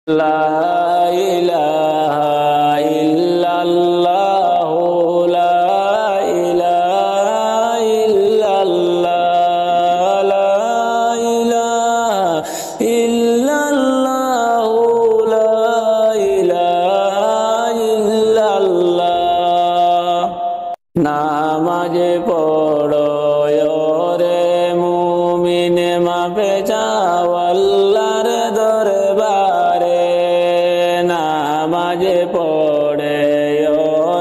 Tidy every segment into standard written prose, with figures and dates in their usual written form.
لا إله إلا الله لا إله إلا الله لا إله إلا الله لا إله إلا الله নামাজে পড়ো রে মুমিন মাপে যাও আল্লাহর দরবারে নামাজে পড়ে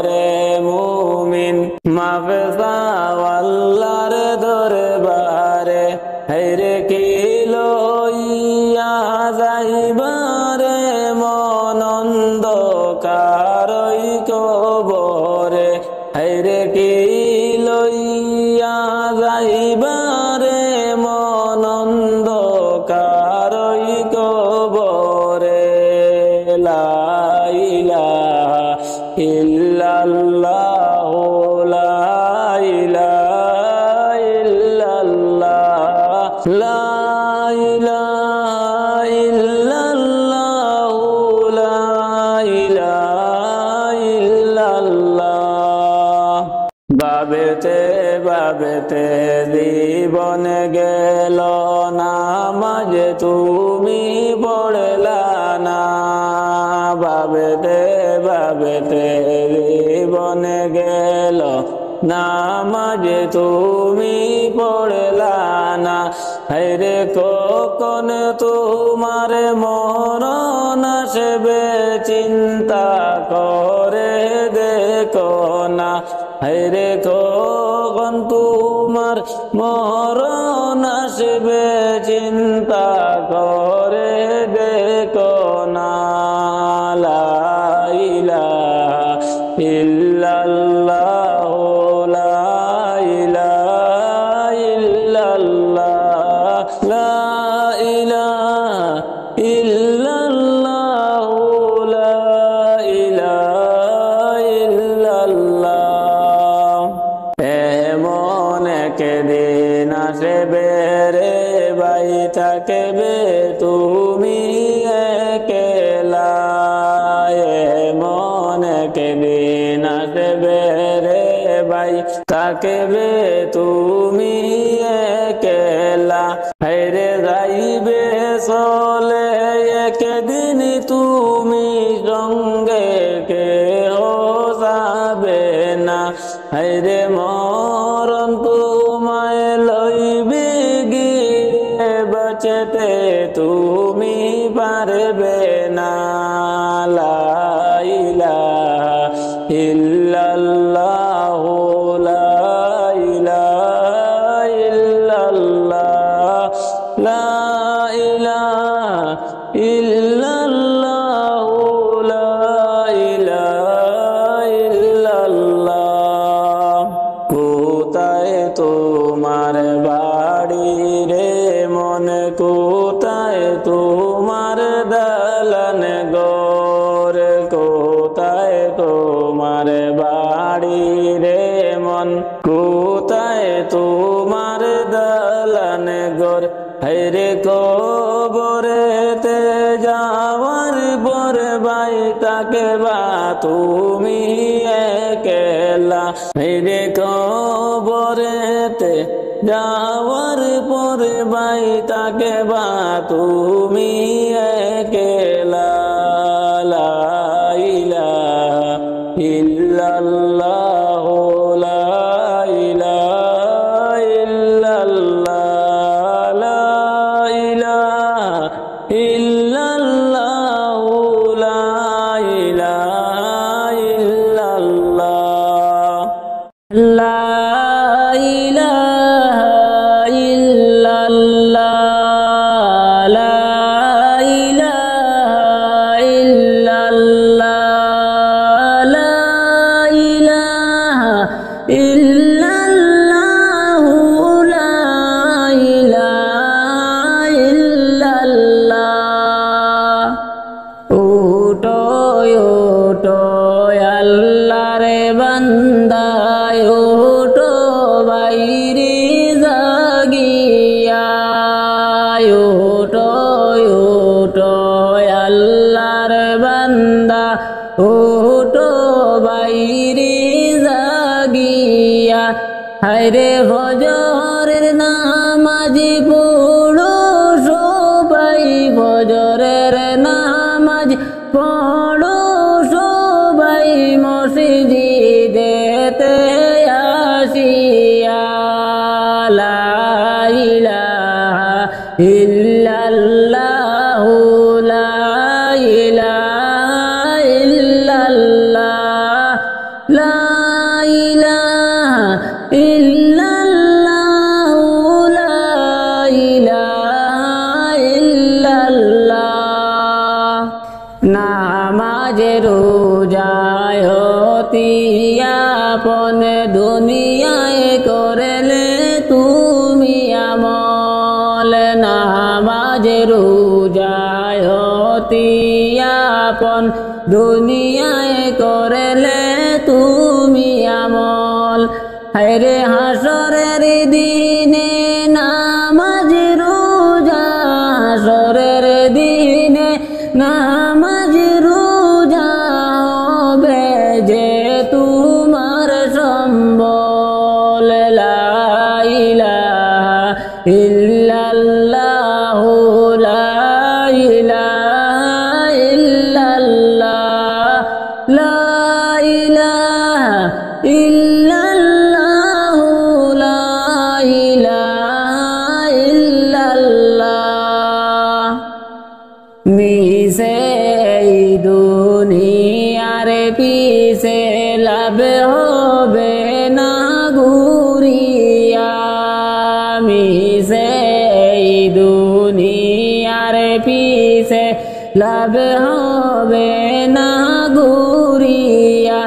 রে মুমিন মাপে যাও আল্লাহর দরবারে হায়রে কি লইয়া যাইবারে মন অন্ধকারই কবরে হায়রে কি লইয়া যাইবারে মন অন্ধকারই কবরে লা ইলাহা ইল্লাল্লাহ লা ইলাহা ইল্লাল্লাহ লা ইলাহা ইল্লাল্লাহ লা ইলাহা ইল্লাল্লাহ ভাবেতে ভাবেতে জীবন গেল নামাজ তুমি পড়লা না ভাবেতে ভাবেতে জীবন গেল নামাজ তুমি পড়লা না হায়রে কখন তোমার মরণ আসবে চিন্তা করে দেখো না হায়রে কখন তোমার মরণ আসবে চিন্তা করে দেখো না লা ইলাহা ইল্লাল্লাহ লা ইলাহা ইল্লাল্লাহ লা ইলাহা ইল্লাল্লাহ লা ইলাহা ইল্লাল্লাহ এমন একদিন আসবে রে ভাই থাকবে তুমি একলা এমন একদিন আসবে রে ভাই থাকবে তুমি একলা হায়রে যাইবে চলে একদিন তুমি সঙ্গে কেহ যাবে না হায়রে মরণ তোমায় লইবে গিয়ে বাঁচতে তুমি পারবে না লা ইলাহা ইল্লাল্লাহ লা ইলাহা ইল্লাল্লাহ লা ইলাহা ইল্লাল্লাহ লা ইলাহা ইল্লাল্লাহ কোথায় তোমার বাড়ি রে মন কোথায় তোমার দালান ঘর কোথায় তোমার বাড়ি রে মন কোথায় তোমার দালান ঘর হায়রে কবরেতে যাওয়ার পর ভাই তাকে বা তুমি একলা হায়রে কবরেতে যাওয়ার পর ভাই তাকে বা তুমি একলা লা ইলাহা ইল্লাল্লাহ লা ইলাহা ইল্লাল্লাহ লা ইলাহা ইল্লাল্লাহ লা ইলাহা ইল্লাল্লাহ লা ওঠো আল্লাহ ওটো বাইরে জাগিয়া হায়রে ফজরের নামাজ পড়ো সবাই ফজরের নামাজ পড়ো সবাই মসজিদেতে আসিয়া লা ইলাহা ইল্লাল্লাহু লা ইলাহা ইল্লাল্লাহ লা ইলাহা ইল্লাল্লাহু লা ইলাহা ইল্লাল্লাহ নামাজ রোজায় তিয়াপন দুনিয়ায় করলে তুমি আমল নামাজ রোজায় তিয়াপন দুনিয়ায় করলে তুমি আমল হায়রে হাসরের দিনে নামাজ রোজা হাসরের দিনে নামাজ রোজা হবে যে তোমার সম্বল লা ইলাহা ইল্লাল্লাহু লা ইলাহা ইল্লাল্লাহ লা ইলাহা ইল্লাল্লাহু লা ইলাহা ইল্লাল্লাহ মিশে দুনিয়ার পিছে লাভ হবে না ঘুরিয়া মিশে দুনিয়ার পিছে লাভ হবে না ঘুরিয়া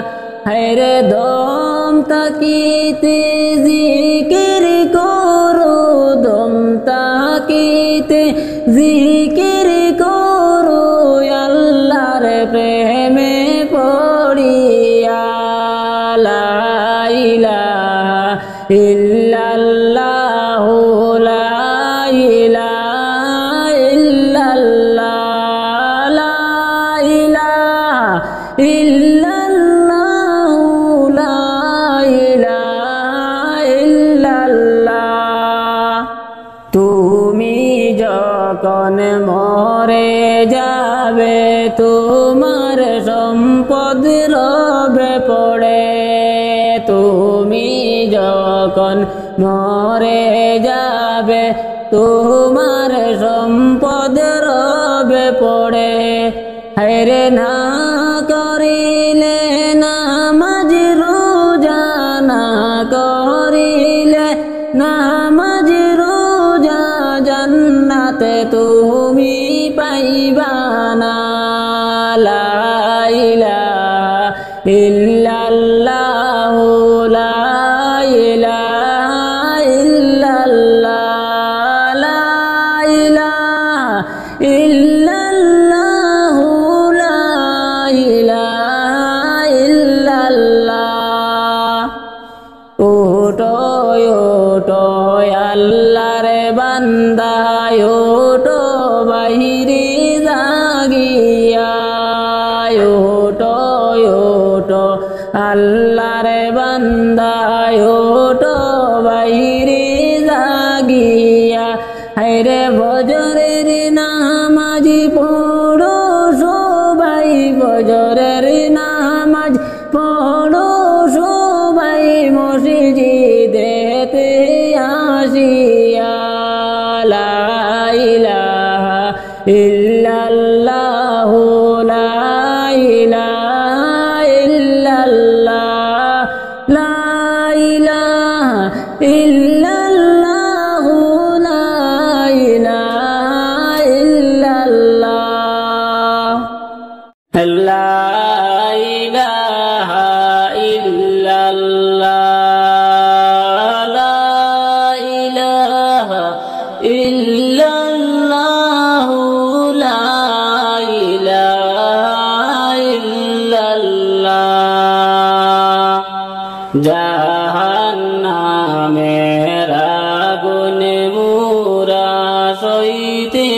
হায়রে দম তাকিতে জিকির করো দম তাকিতে জিকির করো আল্লাহর প্রেমে পড়িয়া লা ইলাহা ইল্লাল্লাহু লা ইলাহা ইল্লাল্লাহ লা ইলাহা ইল্লাল্লাহু লা ইলাহা ইল্লাল্লাহ তুমি যখন মরে যাবে তোমার সম্পদ রবে পড়ে তুমি যখন মরে যাবে তোমার সম্পদ রবে পড়ে হায়রে না করিলে নামাজ রোজা না করিলে নামাজ রোজা জান্নাতে তুমি পাইবা না লা ইলাহা ইল্লাল্লাহু লা ইলাহা ইল্লাল্লাহ লা ইলাহা ইল্লাল্লাহু লা ইলাহা ইল্লাল্লাহ ওটো ওটো আল্লাহর বান্দা ওটো বাইরে জাগিয়া ওটো ওটো আল্লাহর বান্দা ওটো বাইরে জাগিয়া হায়রে ফজরের নামাজ পড়ো সবাই ফজরের নামাজ পড়ো সবাই মসজিদেতে আসিয়া লা ইলাহা ইল্লাল্লাহু লা ইলাহা ইল্লাল্লাহ লা ইলাহা ইল্লাল্লাহু লা ইলাহা ইল্লাল্লাহ লা ইলাহা ইল্লাল্লাহ লা ইলাহা ইল্লাল্লাহু লা ইলাহা ইল্লাল্লাহ জাহান্নামের আগুনে মুরা সইতে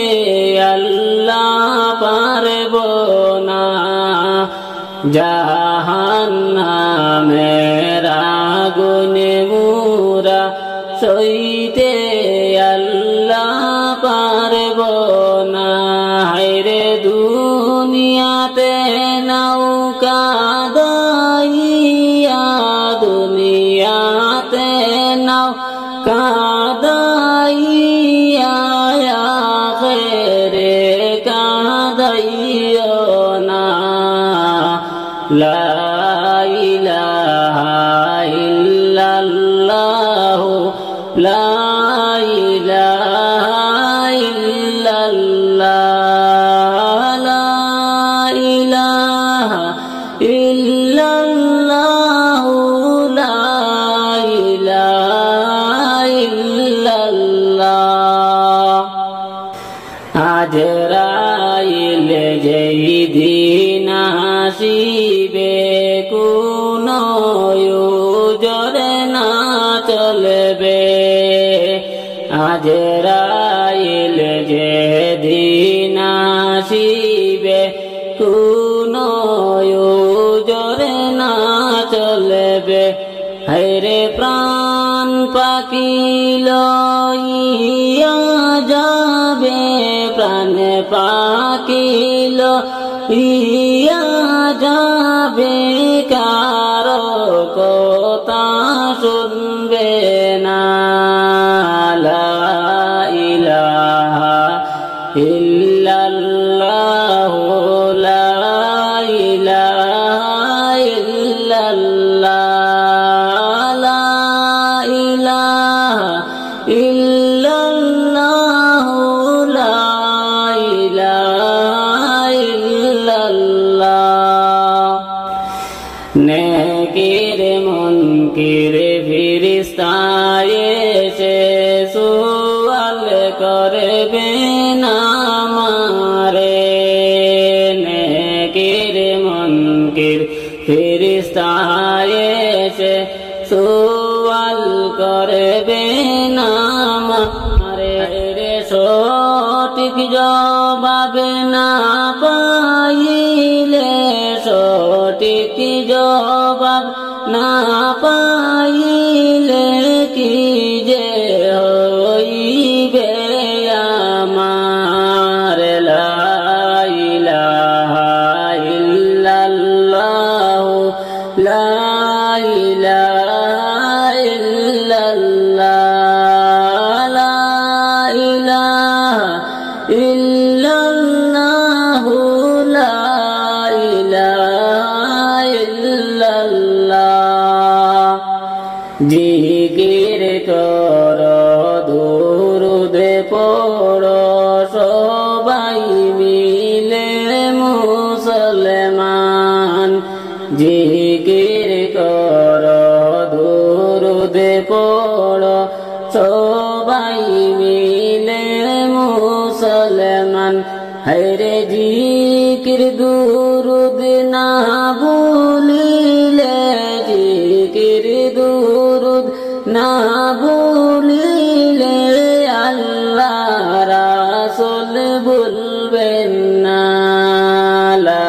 আল্লাহ পারব না জাহান্নামের আগুনে মুরা সইতে আল্লাহ পারব না। হায়রে দুনিয়াতে নৌকা দাইয়া, দুনিয়াতে নৌকা দাইয়া আখিরে কাঁদাইও না। লা ইলাহা ইল্লাল্লাহ, লা ইলাহা ইল্লাল্লাহ, লা ইলাহা ইল্লাল্লাহ, লা ইলাহা ইল্লাল্লাহ। আজরাইল যেই দিন আসিবে কোনো জোরে না চলবে। আজরাইল যেদিন আসিবে কোনো জোরে না চলবে। হায়রে প্রাণ পাখি লইয়া যাবে, প্রাণ পাখি লইয়া যাবে, কারো কথা শুনবে না। লা ইলাহা ইল্লাল্লাহ, লা ইলাহা ইল্লাল্লাহ, লা ইলাহা ইল্লাল্লাহ, লা ইলাহা ইল্লাল্লাহ। নেকির মুনকির ফিরিস্তা এসে সুয়াল করবে না আমারে। নেকির মুনকির ফিরিস্তা এসে সুয়াল করবে না আমারে। রে সঠিক জবাব না পাইলে, সঠিক জবাব না পাইলে কি যে হইবে আমার। লা ইলাহা ইল্লাল্লাহ, লা ইলাহা ইল্লাল্লাহ, লা ইলাহা ইল্লাল্লাহ, লা ইলাহা ইল্লাল্লাহ। জিকির কর, দুরূদ পড়ো, সবাই মিলে মুসলমান। জিকির কর, দুরূদ পড়ো, সবাই মিলে মুসলমান। হায়রে জিকির দুরূদ না ভুলিলে, জিকির দুরূদ না ভুলিলে আল্লাহ রাসূল ভুলবেন না। লা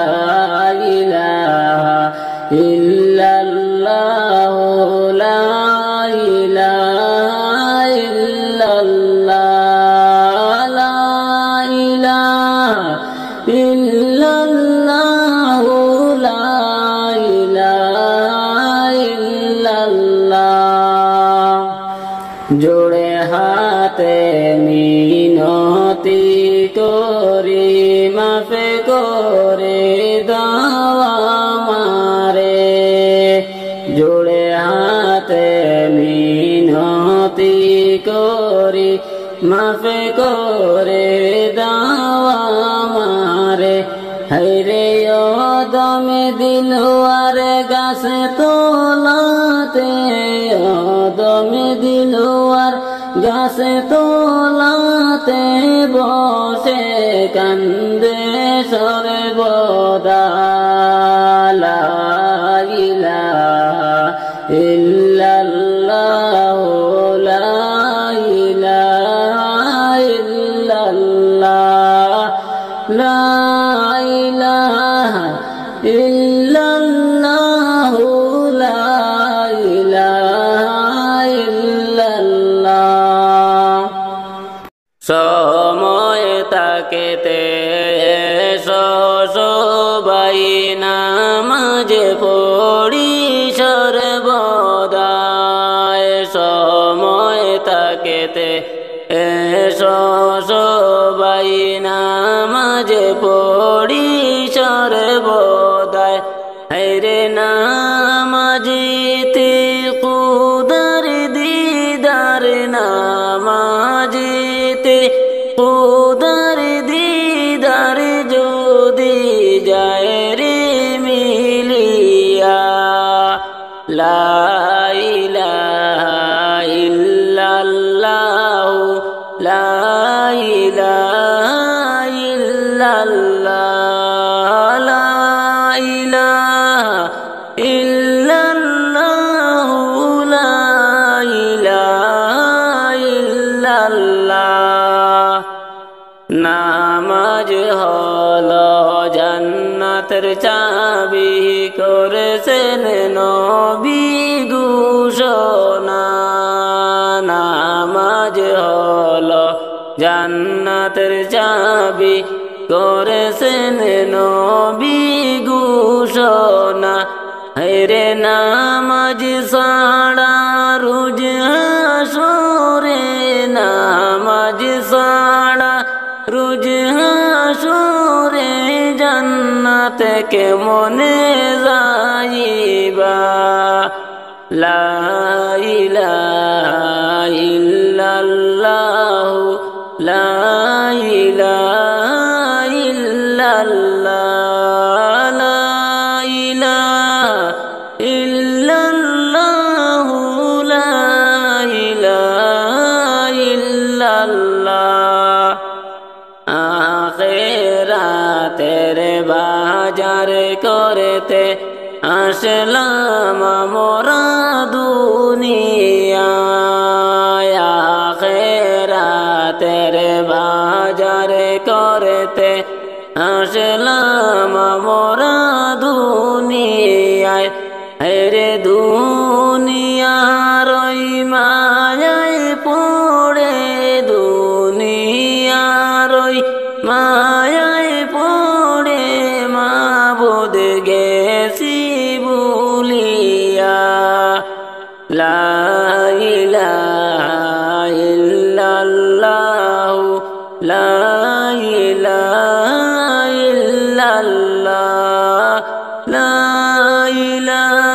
ইলাহা ইল্লাল্লাহ, লা ইলাহা ইল্লাল্লাহ, লা ইলাহা ইল্লাল্লাহ, লা ইলাহা ইল্লাল্লাহ। জোড়ে হাতে মিনতি করি, মাফে করে দাও আমারে। জোড়ে হাতে মিনতি করি, মাফে করে দাও আমারে। হায়রে ও দমে দিলওয়ার গাছে তোলাতে, ও দমে দিলওয়ার গাছে তোলাতে বসে কান্দে সর্বদা। লা ইলাহা ইল্লাল্লাহ, লা ইলাহা ইল্লাল্লাহ, লা ইলাহা ইল্লাল্লাহু লা ইলাহা ইল্লাল্লাহ। সময় তাকেতে সবাই নামাজ পড়ি সর্বদাই। সময় তাকেতে সবাই নামাজ পড়ি সর্বদাই। হায়রে নামাজিতে খুদার দিদার, নামাজিতে খুদার দিদার যদি যায় রে মিলিয়া। লা ইলাহা ইল্লাল্লাহু লা ইলাহা ইল্লাল্লাহ। লা ইলাহা ইল্লাল্লাহু লা ইলাহা ইল্লাল্লাহ। নামাজ হলো জান্নাতের চাবি করেছেন নবী ঘোষণা। নামাজ হলো জান্নাতের চাবি করেছেন নবী ঘোষণা। হায়রে নামাজ ছাড়া রোজ হাসরে, নামাজ ছাড়া রোজ হাসরে জান্নাতে কেমনে যাইবা। লা ইলাহা ইল্লাল্লাহু লা ইলাহা ইল্লাল্লাহ। লা ইলাহা ইল্লাল্লাহু লা ইলাহা ইল্লাল্লাহ। আখিরাতের বাজার করতে আসলাম মোরা দুনিয়ায়। আখিরাতের বাজার করতে আসলাম মোরা দুনিয়ায়। হেরে দুনিয়ার ওই মায়ায় পড়ে, দুনিয়ার ওই মায়ায় পড়ে মাবুদ গেছি ভুলিয়া। লা ইলাহা ইল্লাল্লাহু লা ইলাহা ইল্লাল্লাহ। লা ইলাহা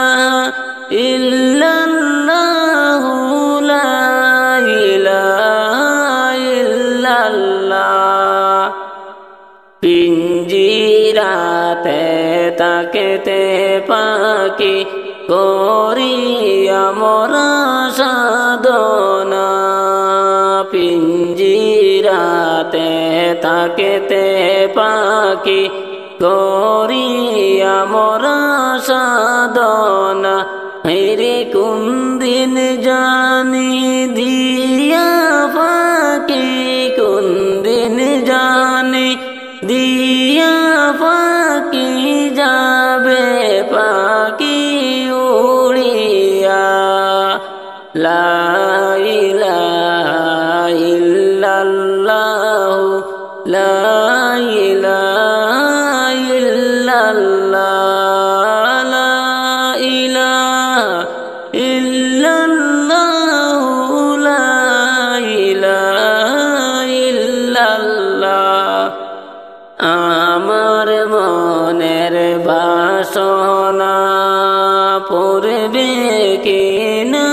ইল্লাল্লাহু লা ইলাহা ইল্লাল্লাহ। পিঞ্জিরাতে তাকেতে পাখি করিয়া মোরা সাধনা। পিঞ্জিরাতে তাকেতে পাখি করিয়া মোরা সাধনা। হেরে কোন দিন জানি দিয়া পাখি, কোন দিন জানি দিয়া পাখি যাবে পাখি উড়িয়া। লা ইলাহা ইল্লাল্লাহু লা ইলাহা ইল্লাল্লাহ। লা ইলাহা ইল্লাল্লাহু লা ইলাহা ইল্লাল্লাহ। আমার মনের বাসনা পূর্বে কি না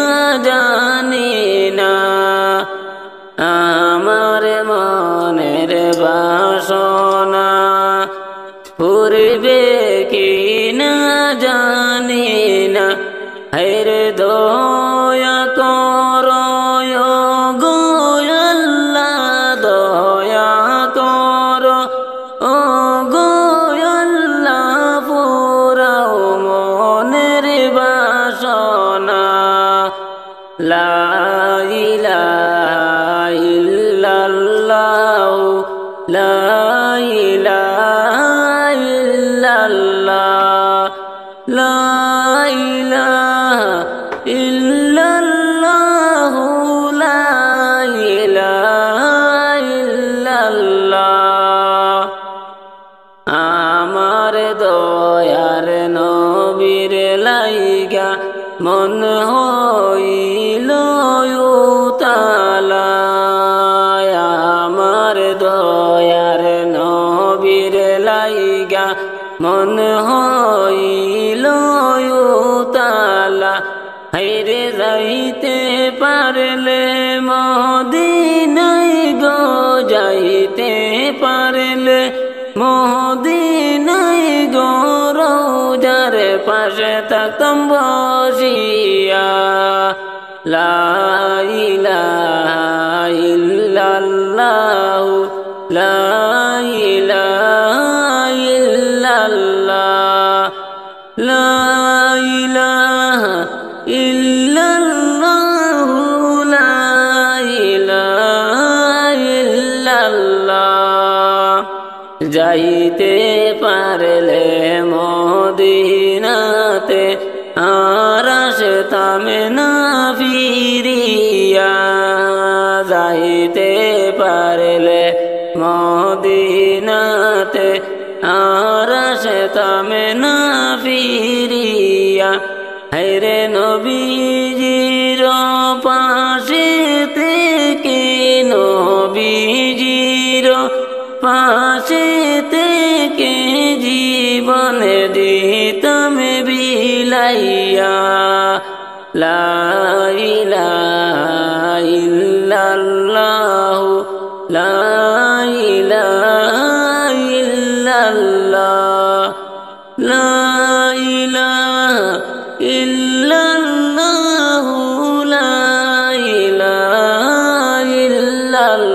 জানি না। আমার মনের বাসনা পূর্বে কি না জানি না। হায়রে দয়া করো গো আল্লাহ, দয়া করো ও গো আল্লাহ, পুরাও মনের বাসনা। লা ইলাহা ইল্লাল্লাহু লা ইলাহা ইল্লাল্লাহ। দয়ার নবীর লাইগা মন হইল উতালা আমার দয়ার নবীর লাইগা মন হইল উতালা হাইরে যাইতে পারলে মদিনায় গো যাইতে পারলে মদিনায় গো রওজার পাশে থাকতাম বসিয়া লা ইলাহা ইল্লাল্লাহ লা ইলাহা ইল্লাল্লাহ লা ইলাহা ইল্লাল্লাহ লা ইলাহা ইল্লাল্লাহ যাইতে পারলে মদিনাতে আর আসতাম না ফিরিয়া যাইতে পারলে মদিনাতে আর আসতাম না ফিরিয়া হায়রে নবীজির পাশে থেকে নবীজির পাশে থেকে জীবন দিতাম বিলাইয়া লা ইলাহা ইল্লাল্লাহ লা ইলাহা ইল্লাল্লাহ লা ইলাহা ইল্লাল্লাহ লা ইলাহা ইল্লাল্লাহ